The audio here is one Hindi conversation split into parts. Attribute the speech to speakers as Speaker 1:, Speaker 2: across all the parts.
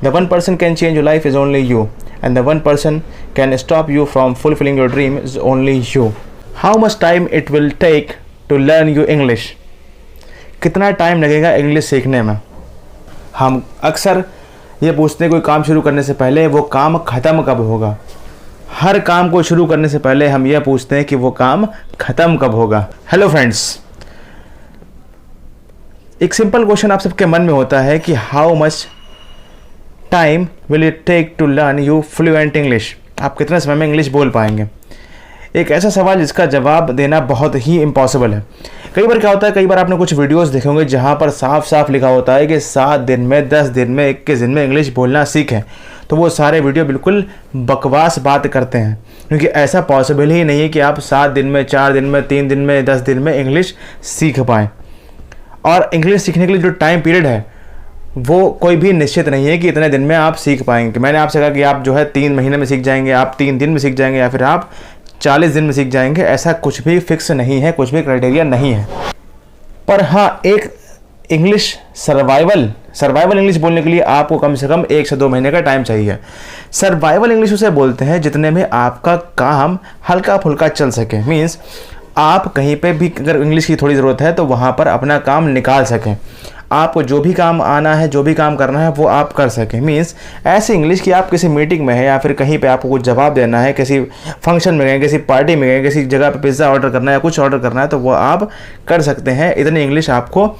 Speaker 1: The one person can change your life is only you, and the one person can stop you from fulfilling your dream is only you. How much time it will take to learn you English? कितना टाइम लगेगा इंग्लिश सीखने में? हम अक्सर ये पूछते हैं कोई काम शुरू करने से पहले वो काम ख़त्म कब होगा। हर काम को शुरू करने से पहले हम यह पूछते हैं कि वो काम ख़त्म कब होगा। हेलो फ्रेंड्स, एक सिंपल क्वेश्चन आप सबके मन में होता है कि how much time will it take to learn you fluent English? आप कितने समय में इंग्लिश बोल पाएंगे? एक ऐसा सवाल जिसका जवाब देना बहुत ही इम्पॉसिबल है। कई बार क्या होता है, कई बार आपने कुछ वीडियोस देखे होंगे जहाँ पर साफ साफ लिखा होता है कि 7 दिन में, 10 दिन में, 21 दिन में इंग्लिश बोलना सीखें। तो वो सारे वीडियो बिल्कुल बकवास बात करते हैं, क्योंकि ऐसा पॉसिबल ही नहीं है कि आप 7 दिन में, 4 दिन में, 3 दिन में, 10 दिन में इंग्लिश सीख पाएँ। और इंग्लिश सीखने के लिए जो टाइम पीरियड है वो कोई भी निश्चित नहीं है कि इतने दिन में आप सीख पाएंगे। मैंने आपसे कहा कि आप जो है 3 महीने में सीख जाएंगे, आप 3 दिन में सीख जाएंगे, या फिर आप 40 दिन में सीख जाएंगे। ऐसा कुछ भी फिक्स नहीं है, कुछ भी क्राइटेरिया नहीं है। पर हाँ, एक इंग्लिश सर्वाइवल इंग्लिश बोलने के लिए आपको कम से कम 1 से 2 महीने का टाइम चाहिए। सर्वाइवल इंग्लिश उसे बोलते हैं जितने में आपका काम हल्का फुल्का चल सके। मीन्स आप कहीं पे भी अगर इंग्लिश की थोड़ी ज़रूरत है तो वहाँ पर अपना काम निकाल सकें। आपको जो भी काम आना है, जो भी काम करना है वो आप कर सकें। मीन्स ऐसी इंग्लिश कि आप किसी मीटिंग में है या फिर कहीं पे आपको कुछ जवाब देना है, किसी फंक्शन में गए, किसी पार्टी में गए, किसी जगह पे पिज़्ज़ा ऑर्डर करना है या कुछ ऑर्डर करना है तो वो आप कर सकते हैं। इतनी इंग्लिश आपको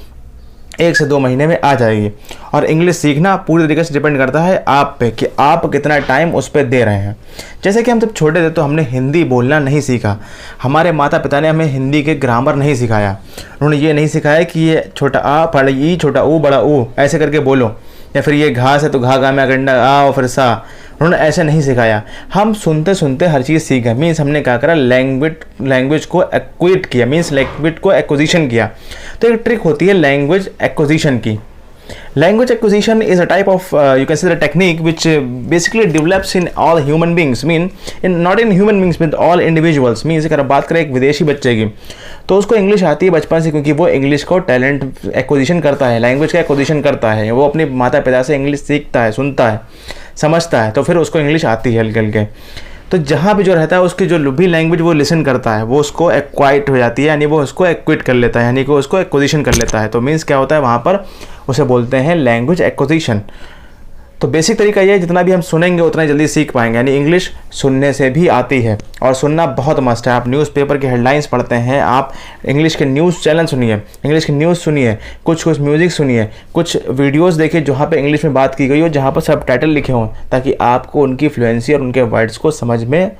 Speaker 1: 1 से 2 महीने में आ जाएगी। और इंग्लिश सीखना पूरी तरीके से डिपेंड करता है आप पे कि आप कितना टाइम उस पर दे रहे हैं। जैसे कि हम जब छोटे थे तो हमने हिंदी बोलना नहीं सीखा। हमारे माता पिता ने हमें हिंदी के ग्रामर नहीं सिखाया। उन्होंने ये नहीं सिखाया कि ये छोटा आ बड़ा ई, छोटा ऊ बड़ा ऊ ऐसे करके बोलो, या फिर ये घास है तो घा गा में गंडा आ और फिर सा। उन्होंने ऐसे नहीं सिखाया। हम सुनते सुनते हर चीज़ सीख गए। मीन्स हमने क्या करा, लैंग्वेज को एक्वाइट किया। मीन्स लैंग्वेज को एक्विजिशन किया। तो एक ट्रिक होती है लैंग्वेज एक्विजिशन की। Language acquisition is a type of you can say the technique which basically develops in all human beings, not in human beings with all individuals। Means अगर बात करें एक विदेशी बच्चे की तो उसको इंग्लिश आती है बचपन से, क्योंकि वो इंग्लिश को टैलेंट एक्विजिशन करता है, लैंग्वेज का एक्विजिशन करता है। वो अपने माता पिता से इंग्लिश सीखता है, सुनता है, समझता है, तो फिर उसको इंग्लिश आती है हल्के हल्के। तो जहाँ भी जो रहता है उसकी जो भी लैंग्वेज वो लिसन करता है वो उसको एक्वाइट हो जाती है, यानी वो उसको एक्विट कर लेता है, यानी कि उसको एक्विजिशन कर लेता है। तो मीन्स क्या होता है, वहाँ पर उसे बोलते हैं लैंग्वेज एक्विजिशन। तो बेसिक तरीका ये है, जितना भी हम सुनेंगे उतना जल्दी सीख पाएंगे। यानी इंग्लिश सुनने से भी आती है और सुनना बहुत मस्ट है। आप न्यूज़पेपर के हेडलाइंस पढ़ते हैं, आप इंग्लिश के न्यूज़ चैनल सुनिए, इंग्लिश की न्यूज़ सुनिए, कुछ म्यूज़िक सुनिए, कुछ वीडियोस देखिए जहाँ पे इंग्लिश में बात की गई हो, जहाँ पर सब टाइटल लिखे हों, ताकि आपको उनकी फ्लुएंसी और उनके वर्ड्स को समझ में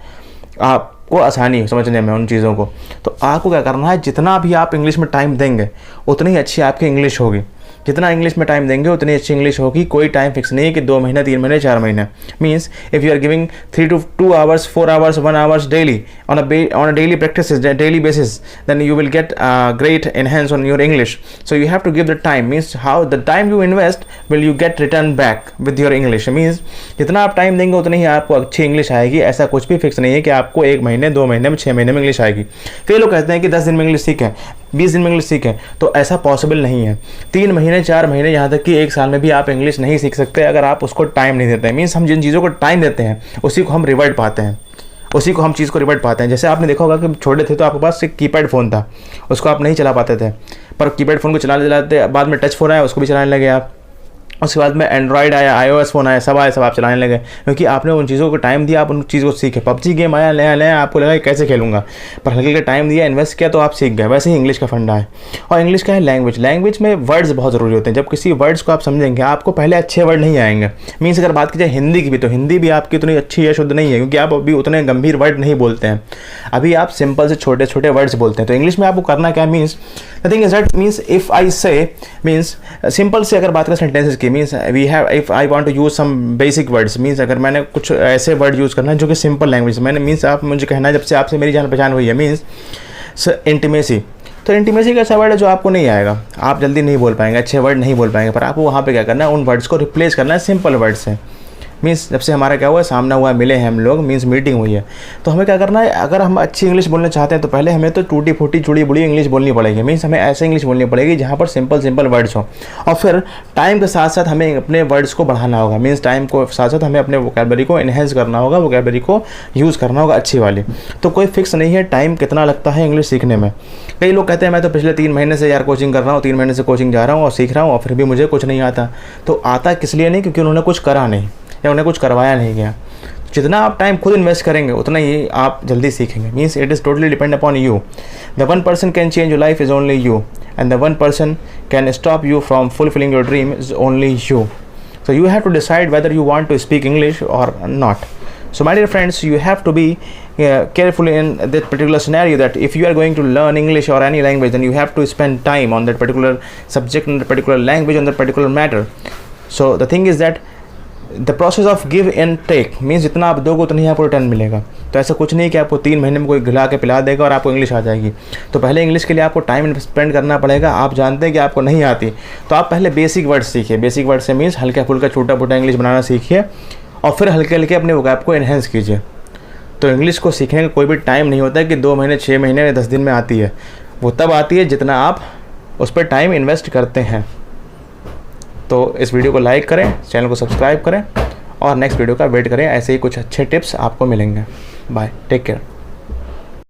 Speaker 1: आपको आसानी हो समझने में उन चीज़ों को। तो आपको क्या करना है, जितना भी आप इंग्लिश में टाइम देंगे उतनी अच्छी आपकी इंग्लिश होगी। जितना इंग्लिश में टाइम देंगे उतनी अच्छी इंग्लिश होगी। कोई टाइम फिक्स नहीं है कि 2 महीने, 3 महीने, 4 महीने। Means if you are giving 3 to 2 hours, 4 hours, 1 hours daily on a daily practices, daily basis, then you will get great enhance on your English. So you have to give the time. Means how the time you invest will you get return back with your English. Means जितना आप टाइम देंगे उतनी ही आपको अच्छी इंग्लिश आएगी। ऐसा कुछ भी फिक्स नहीं है कि आपको 1 महीने, 2 महीने में, 6 महीने में इंग्लिश आएगी। कई लोग कहते हैं कि 10 दिन में इंग्लिश सीखें, 20 दिन में इंग्लिश सीखें, तो ऐसा पॉसिबल नहीं है। 3 महीने, 4 महीने, यहाँ तक कि 1 साल में भी आप इंग्लिश नहीं सीख सकते अगर आप उसको टाइम नहीं देते हैं। मीन्स हम जिन चीज़ों को टाइम देते हैं उसी को हम रिवर्ट पाते हैं, उसी को हम चीज़ को रिवर्ट पाते हैं। जैसे आपने देखा होगा कि छोटे थे तो आपके पास एक कीपैड फ़ोन था, उसको आप नहीं चला पाते थे, पर कीपैड फ़ोन को चलाते बाद में टच फ़ोन आया, उसको भी चलाने लगे आप। उसके बाद में एंड्रॉयड आया, iOS फ़ोन आया, सब आए, सब आप चलाने लगे, क्योंकि आपने उन चीज़ों को टाइम दिया, आप उन चीज़ों को सीखे। पबजी गेम आया नया, आपको लगा कैसे खेलूंगा, पर हल्के का टाइम दिया, इन्वेस्ट किया, तो आप सीख गए। वैसे ही इंग्लिश का फंडा है। और इंग्लिश का है लैंग्वेज में वर्ड्स बहुत ज़रूरी होते हैं। जब किसी वर्ड्स को आप समझेंगे, आपको पहले अच्छे वर्ड नहीं आएंगे। मीन्स अगर बात की जाए हिंदी की भी, तो हिंदी भी आपकी उतनी अच्छी या शुद्ध नहीं है, क्योंकि आप अभी उतने गंभीर वर्ड नहीं बोलते हैं। अभी आप सिंपल से छोटे छोटे वर्ड्स बोलते हैं। तो इंग्लिश में आपको करना क्या, means the thing is that, means if I say, means simple से अगर बात करें सेंटेंसेस की, means we have, if I want to use some basic words, means अगर मैंने कुछ ऐसे वर्ड यूज़ करना है जो कि सिंपल लैंग्वेज मैंने, मीन्स आप मुझे कहना है जब से आपसे मेरी जान पहचान हुई है, मीन्स इंटीमेसी। तो इंटीमेसी का ऐसा वर्ड है जो आपको नहीं आएगा, आप जल्दी नहीं बोल पाएंगे, अच्छे वर्ड नहीं बोल पाएंगे, पर आपको वहाँ पे क्या करना है, उन वर्ड्स को रिप्लेस करना है सिंपल वर्ड से। मीन्स जब से हमारा क्या हुआ, सामना हुआ, मिले हैं हम लोग, मीन्स मीटिंग हुई है। तो हमें क्या करना है, अगर हम अच्छी इंग्लिश बोलना चाहते हैं तो पहले हमें तो टूटी फूटी चूड़ी बुड़ी इंग्लिश बोलनी पड़ेगी। मीन्स हमें ऐसे इंग्लिश बोलनी पड़ेगी जहाँ पर सिंपल वर्ड्स हो, और फिर टाइम के साथ साथ हमें अपने वर्ड्स को बढ़ाना होगा। मीन्स टाइम को साथ साथ हमें अपने वोकैबलरी को इन्हेंस करना होगा, वोकैबलरी को यूज़ करना होगा अच्छी वाली। तो कोई फिक्स नहीं है टाइम कितना लगता है इंग्लिश सीखने में। कई लोग कहते हैं मैं तो पिछले 3 महीने से यार कोचिंग कर रहा हूँ, 3 महीने से कोचिंग जा रहा हूँ और सीख रहा हूँ और फिर भी मुझे कुछ नहीं आता। तो आता किस लिए नहीं, क्योंकि उन्होंने कुछ करा नहीं या उन्हें कुछ करवाया नहीं गया। जितना आप टाइम खुद इन्वेस्ट करेंगे उतना ही आप जल्दी सीखेंगे। Means it is totally depend upon you. The one person can change your life is only you, and the one person can stop you from fulfilling your dream is only you. So you have to decide whether you want to speak English or not. So my dear friends, you have to be careful in that particular scenario, that if you are going to learn English or any language, then you have to spend time on that particular subject, on that particular language, on that particular matter. So the thing is that the process of give and take means जितना आप दोगे उतना ही आपको रिटर्न मिलेगा। तो ऐसा कुछ नहीं कि आपको 3 महीने में कोई खिला के पिला देगा और आपको इंग्लिश आ जाएगी। तो पहले इंग्लिश के लिए आपको टाइम स्पेंड करना पड़ेगा। आप जानते हैं कि आपको नहीं आती, तो आप पहले बेसिक वर्ड सीखिए। बेसिक वर्ड से मीन्स हल्का फुल्का छोटा मोटा इंग्लिश बनाना सीखिए, और फिर हल्के हल्के अपने वोकैब को इन्हेंस कीजिए। तो इंग्लिश को सीखने का कोई भी टाइम नहीं होता है कि 2 महीने, 6 महीने या 10 दिन में आती है। वो तब आती है जितना आप उस पर टाइम इन्वेस्ट करते हैं। तो इस वीडियो को लाइक करें, चैनल को सब्सक्राइब करें और नेक्स्ट वीडियो का वेट करें। ऐसे ही कुछ अच्छे टिप्स आपको मिलेंगे। Bye, take care.